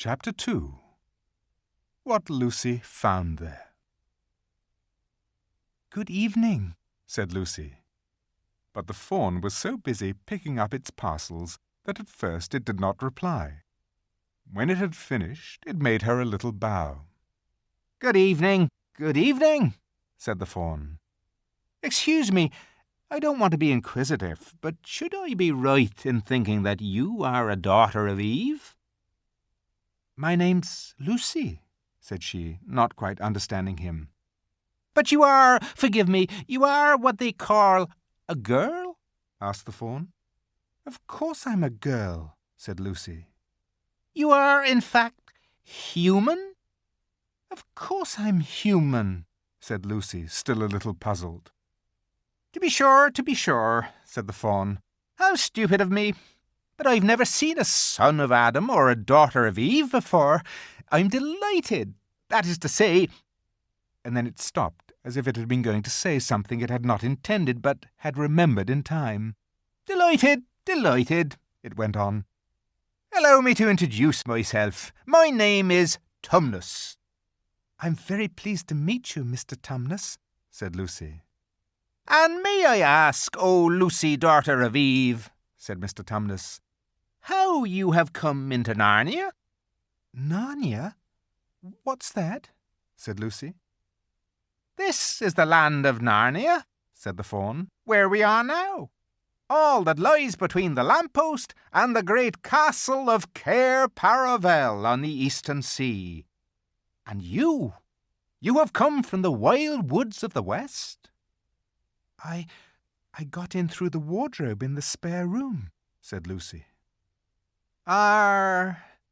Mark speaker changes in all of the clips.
Speaker 1: Chapter 2. What Lucy Found There. "Good evening," said Lucy. But the fawn was so busy picking up its parcels that at first it did not reply. When it had finished, it made her a little bow.
Speaker 2: "Good evening, said the fawn. "Excuse me, I don't want to be inquisitive, but should I be right in thinking that you are a daughter of Eve?"
Speaker 1: "My name's Lucy," said she, not quite understanding him.
Speaker 2: "But you are, forgive me, you are what they call a girl?" asked the fawn.
Speaker 1: "Of course I'm a girl," said Lucy.
Speaker 2: "You are, in fact, human?"
Speaker 1: "Of course I'm human," said Lucy, still a little puzzled.
Speaker 2: To be sure, said the fawn. "How stupid of me! But I've never seen a son of Adam or a daughter of Eve before. I'm delighted. That is to say—"
Speaker 1: And then it stopped, as if it had been going to say something it had not intended, but had remembered in time.
Speaker 2: Delighted, it went on. "Allow me to introduce myself. My name is Tumnus."
Speaker 1: "I'm very pleased to meet you, Mr. Tumnus," said Lucy.
Speaker 2: "And may I ask, O Lucy, daughter of Eve," said Mr. Tumnus, "how you have come into Narnia?"
Speaker 1: "Narnia? What's that?" said Lucy.
Speaker 2: "This is the land of Narnia," said the fawn, "where we are now. All that lies between the lamppost and the great castle of Cair Paravel on the eastern sea. And you have come from the wild woods of the west?"
Speaker 1: I got in through the wardrobe in the spare room," said Lucy.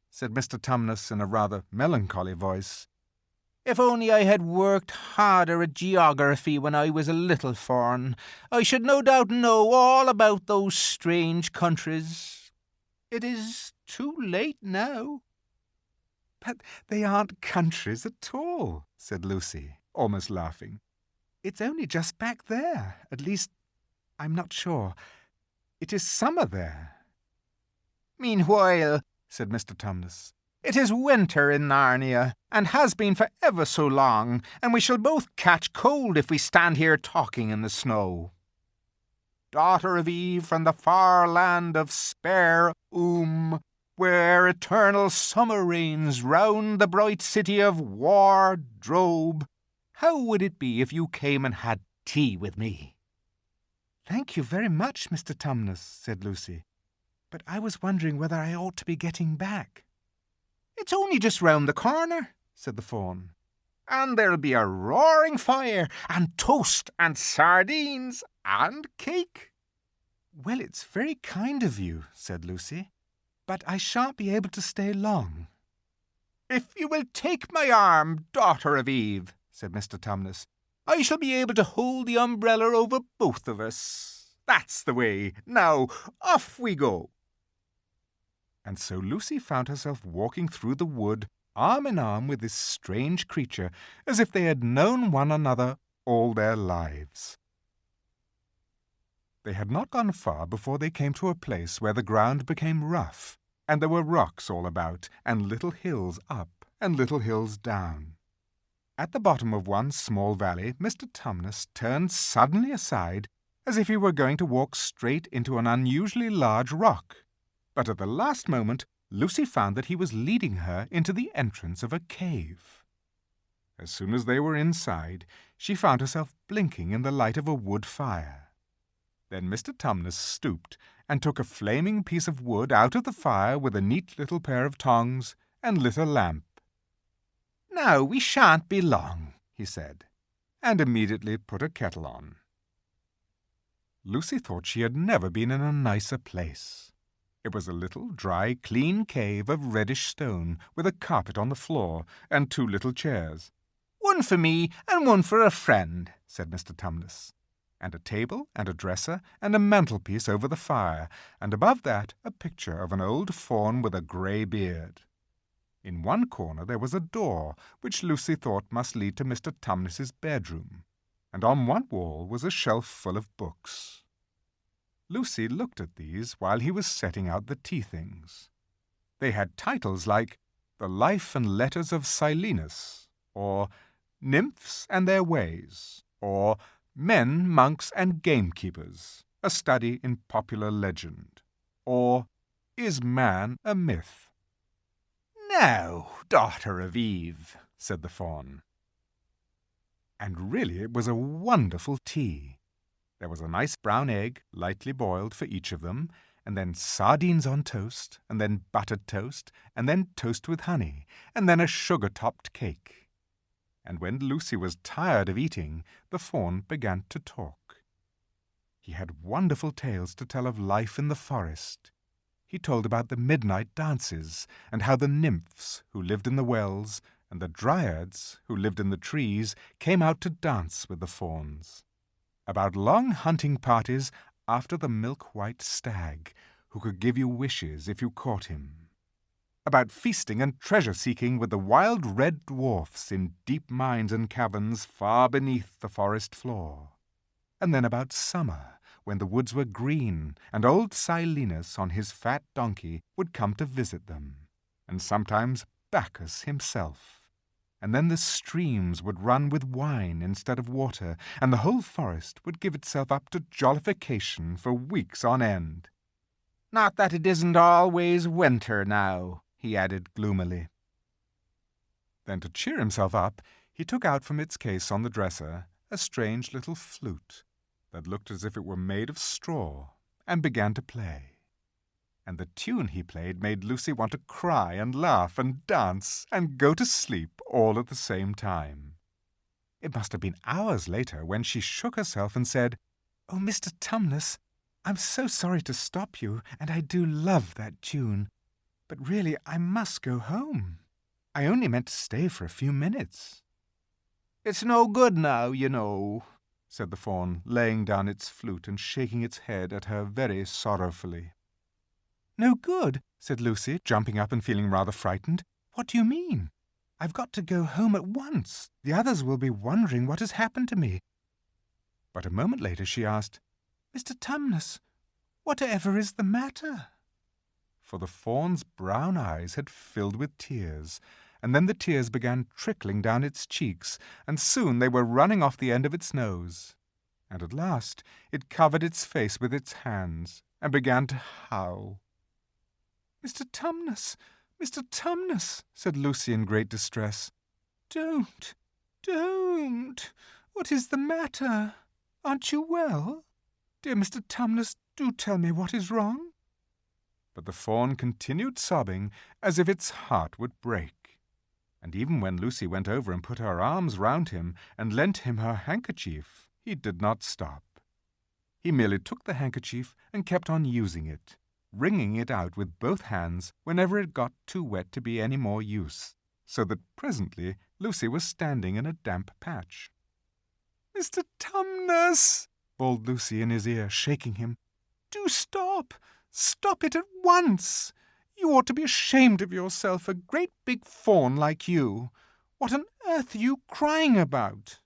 Speaker 2: Said Mr. Tumnus in a rather melancholy voice. "If only I had worked harder at geography when I was a little fawn, I should no doubt know all about those strange countries. It is too late now."
Speaker 1: "But they aren't countries at all," said Lucy, almost laughing. "It's only just back there. At least, I'm not sure. It is summer there."
Speaker 2: "Meanwhile," said Mr. Tumnus, "it is winter in Narnia, and has been for ever so long, and we shall both catch cold if we stand here talking in the snow. Daughter of Eve from the far land of Spare where eternal summer reigns round the bright city of Wardrobe, how would it be if you came and had tea with me?"
Speaker 1: "Thank you very much, Mr. Tumnus," said Lucy. "But I was wondering whether I ought to be getting back."
Speaker 2: "It's only just round the corner," said the fawn. "And there'll be a roaring fire, and toast, and sardines, and cake."
Speaker 1: "Well, it's very kind of you," said Lucy. "But I shan't be able to stay long."
Speaker 2: "If you will take my arm, daughter of Eve," said Mr. Tumnus, "I shall be able to hold the umbrella over both of us. That's the way. Now, off we go."
Speaker 1: And so Lucy found herself walking through the wood, arm in arm with this strange creature, as if they had known one another all their lives. They had not gone far before they came to a place where the ground became rough, and there were rocks all about, and little hills up and little hills down. At the bottom of one small valley, Mr. Tumnus turned suddenly aside, as if he were going to walk straight into an unusually large rock. But at the last moment, Lucy found that he was leading her into the entrance of a cave. As soon as they were inside, she found herself blinking in the light of a wood fire. Then Mr. Tumnus stooped and took a flaming piece of wood out of the fire with a neat little pair of tongs and lit a lamp.
Speaker 2: "Now we shan't be long,"
Speaker 1: he said, and immediately put a kettle on. Lucy thought she had never been in a nicer place. It was a little, dry, clean cave of reddish stone, with a carpet on the floor, and 2 little chairs.
Speaker 2: "One for me and one for a friend," said Mr. Tumnus.
Speaker 1: And a table and a dresser and a mantelpiece over the fire, and above that a picture of an old fawn with a grey beard. In one corner there was a door, which Lucy thought must lead to Mr. Tumnus's bedroom, and on one wall was a shelf full of books. Lucy looked at these while he was setting out the tea things. They had titles like The Life and Letters of Silenus, or Nymphs and Their Ways, or Men, Monks and Gamekeepers, a Study in Popular Legend, or Is Man a Myth?
Speaker 2: "Now, daughter of Eve," said the fawn.
Speaker 1: And really it was a wonderful tea. There was a nice brown egg, lightly boiled, for each of them, and then sardines on toast, and then buttered toast, and then toast with honey, and then a sugar-topped cake. And when Lucy was tired of eating, the fawn began to talk. He had wonderful tales to tell of life in the forest. He told about the midnight dances, and how the nymphs, who lived in the wells, and the dryads, who lived in the trees, came out to dance with the fawns. About long hunting parties after the milk-white stag, who could give you wishes if you caught him. About feasting and treasure-seeking with the wild red dwarfs in deep mines and caverns far beneath the forest floor. And then about summer, when the woods were green, and old Silenus on his fat donkey would come to visit them, and sometimes Bacchus himself. And then the streams would run with wine instead of water, and the whole forest would give itself up to jollification for weeks on end.
Speaker 2: "Not that it isn't always winter now," he added gloomily.
Speaker 1: Then, to cheer himself up, he took out from its case on the dresser a strange little flute that looked as if it were made of straw, and began to play. And the tune he played made Lucy want to cry and laugh and dance and go to sleep all at the same time. It must have been hours later when she shook herself and said, "Oh, Mr. Tumnus, I'm so sorry to stop you, and I do love that tune. But really, I must go home. I only meant to stay for a few minutes."
Speaker 2: "It's no good now, you know,"
Speaker 1: said the fawn, laying down its flute and shaking its head at her very sorrowfully. "No good?" said Lucy, jumping up and feeling rather frightened. "What do you mean? I've got to go home at once. The others will be wondering what has happened to me." But a moment later she asked, "Mr. Tumnus, whatever is the matter?" For the fawn's brown eyes had filled with tears, and then the tears began trickling down its cheeks, and soon they were running off the end of its nose. And at last it covered its face with its hands and began to howl. "Mr. Tumnus, Mr. Tumnus," said Lucy in great distress. Don't. What is the matter? Aren't you well? Dear Mr. Tumnus, do tell me what is wrong." But the fawn continued sobbing as if its heart would break. And even when Lucy went over and put her arms round him and lent him her handkerchief, he did not stop. He merely took the handkerchief and kept on using it, wringing it out with both hands whenever it got too wet to be any more use, so that presently Lucy was standing in a damp patch. "Mr. Tumnus," bawled Lucy in his ear, shaking him, "do stop! Stop it at once! You ought to be ashamed of yourself, a great big fawn like you. What on earth are you crying about?"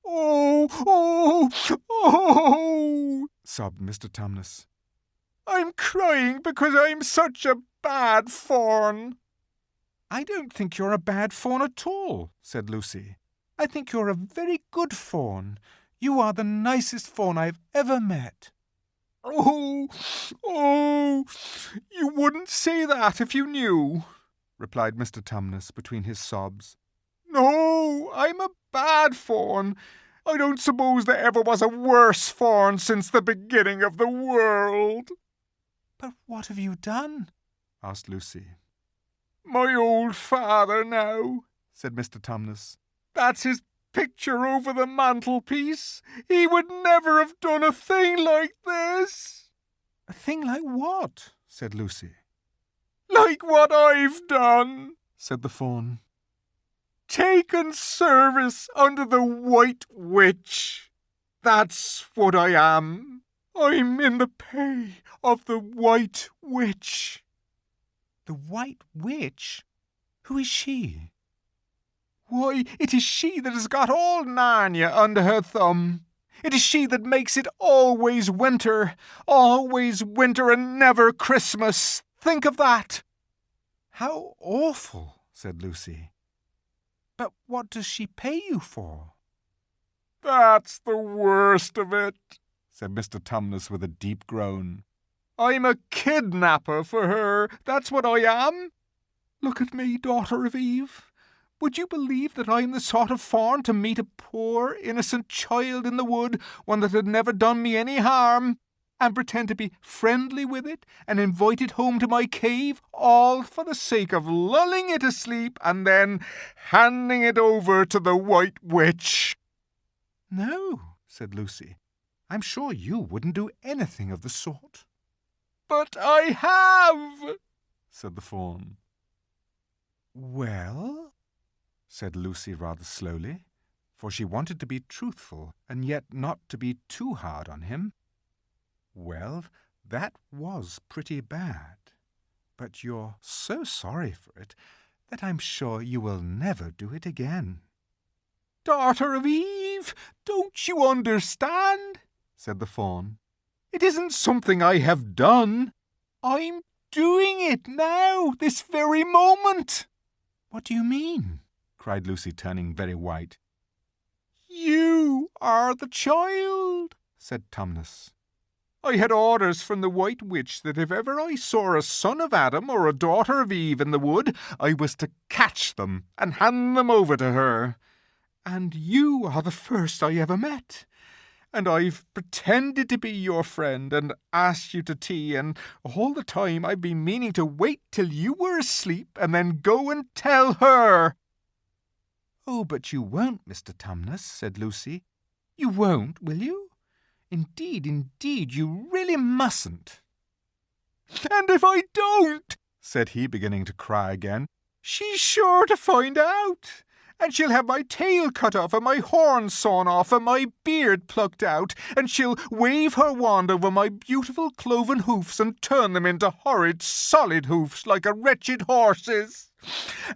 Speaker 1: Oh, sobbed Mr. Tumnus. "I'm crying because I'm such a bad fawn." "I don't think you're a bad fawn at all," said Lucy. "I think you're a very good fawn. You are the nicest fawn I've ever met." Oh, you wouldn't say that if you knew," replied Mr. Tumnus between his sobs. "No, I'm a bad fawn. I don't suppose there ever was a worse fawn since the beginning of the world." "But what have you done?" asked Lucy. "My old father now," said Mr. Tumnus. "That's his picture over the mantelpiece. He would never have done a thing like this." "A thing like what?" said Lucy. "Like what I've done," said the fawn. "Taken service under the White Witch. That's what I am. I'm in the pay of the White Witch." "The White Witch? Who is she?" "Why, it is she that has got all Narnia under her thumb. It is she that makes it always winter and never Christmas. Think of that." How awful, said Lucy. But what does she pay you for? That's the worst of it, said Mr. Tumnus with a deep groan. I'm a kidnapper for her, that's what I am. Look at me, daughter of Eve. Would you believe that I'm the sort of fawn to meet a poor, innocent child in the wood, one that had never done me any harm, and pretend to be friendly with it, and invite it home to my cave, all for the sake of lulling it asleep and then handing it over to the White Witch? No, said Lucy. I'm sure you wouldn't do anything of the sort. But I have, said the fawn. Well, said Lucy rather slowly, for she wanted to be truthful and yet not to be too hard on him. Well, that was pretty bad, but you're so sorry for it that I'm sure you will never do it again. Daughter of Eve, don't you understand? Said the fawn. It isn't something I have done. I'm doing it now, this very moment. What do you mean? Cried Lucy, turning very white. You are the child, said Tumnus. I had orders from the White Witch that if ever I saw a son of Adam or a daughter of Eve in the wood, I was to catch them and hand them over to her. And you are the first I ever met. And I've pretended to be your friend and asked you to tea, and all the time I've been meaning to wait till you were asleep and then go and tell her. Oh, but you won't, Mr. Tumnus, said Lucy. You won't, will you? Indeed, indeed, you really mustn't. And if I don't, said he, beginning to cry again, she's sure to find out. And she'll have my tail cut off and my horns sawn off and my beard plucked out, and she'll wave her wand over my beautiful cloven hoofs and turn them into horrid solid hoofs like a wretched horse's.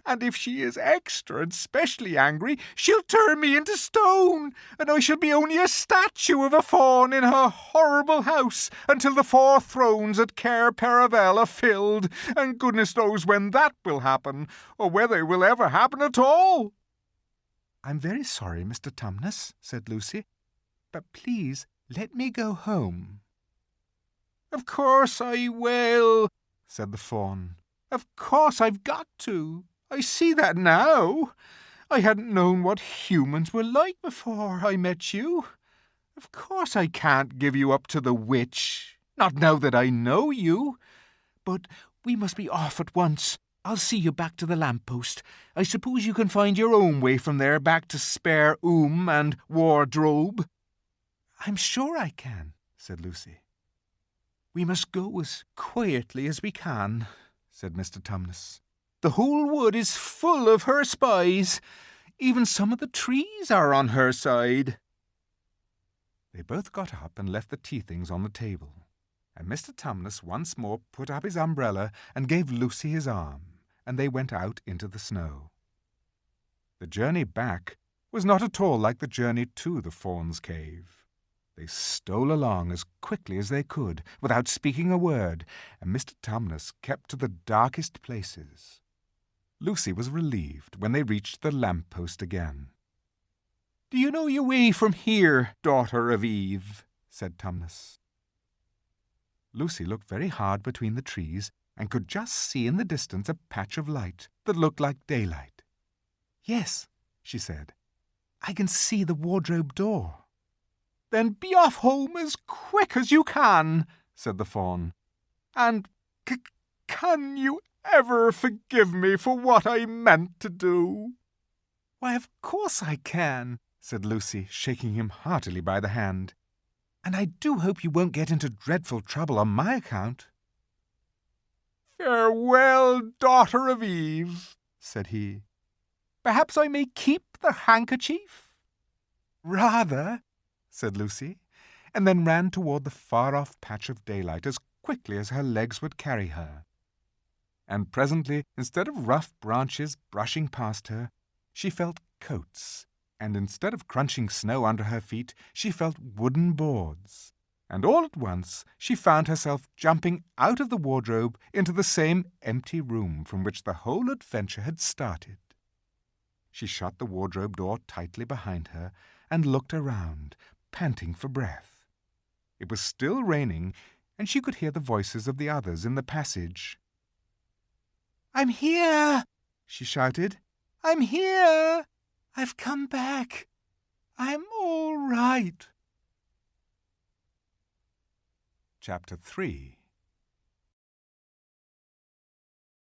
Speaker 1: And if she is extra and specially angry, she'll turn me into stone, and I shall be only a statue of a fawn in her horrible house until the 4 thrones at Cair Paravel are filled, and goodness knows when that will happen, or whether it will ever happen at all. I'm very sorry, Mr. Tumnus, said Lucy, but please let me go home. Of course I will, said the fawn. Of course I've got to. I see that now. I hadn't known what humans were like before I met you. Of course I can't give you up to the witch, not now that I know you. But we must be off at once. I'll see you back to the lamppost. I suppose you can find your own way from there back to Spare and Wardrobe. I'm sure I can, said Lucy. We must go as quietly as we can, said Mr. Tumnus. The whole wood is full of her spies. Even some of the trees are on her side. They both got up and left the tea things on the table, and Mr. Tumnus once more put up his umbrella and gave Lucy his arm, and they went out into the snow. The journey back was not at all like the journey to the fawn's cave. They stole along as quickly as they could, without speaking a word, and Mr. Tumnus kept to the darkest places. Lucy was relieved when they reached the lamp-post again. Do you know your way from here, daughter of Eve? Said Tumnus. Lucy looked very hard between the trees and could just see in the distance a patch of light that looked like daylight. Yes, she said, I can see the wardrobe door. Then be off home as quick as you can, said the fawn. And can you ever forgive me for what I meant to do? Why, of course I can, said Lucy, shaking him heartily by the hand. And I do hope you won't get into dreadful trouble on my account. Farewell, daughter of Eve, said he. Perhaps I may keep the handkerchief? Rather, said Lucy, and then ran toward the far-off patch of daylight as quickly as her legs would carry her. And presently, instead of rough branches brushing past her, she felt coats, and instead of crunching snow under her feet, she felt wooden boards, and all at once she found herself jumping out of the wardrobe into the same empty room from which the whole adventure had started. She shut the wardrobe door tightly behind her and looked around, panting for breath. It was still raining, and she could hear the voices of the others in the passage.
Speaker 2: "I'm here!" she shouted. "I'm here! I've come back! I'm all right!"
Speaker 1: Chapter 3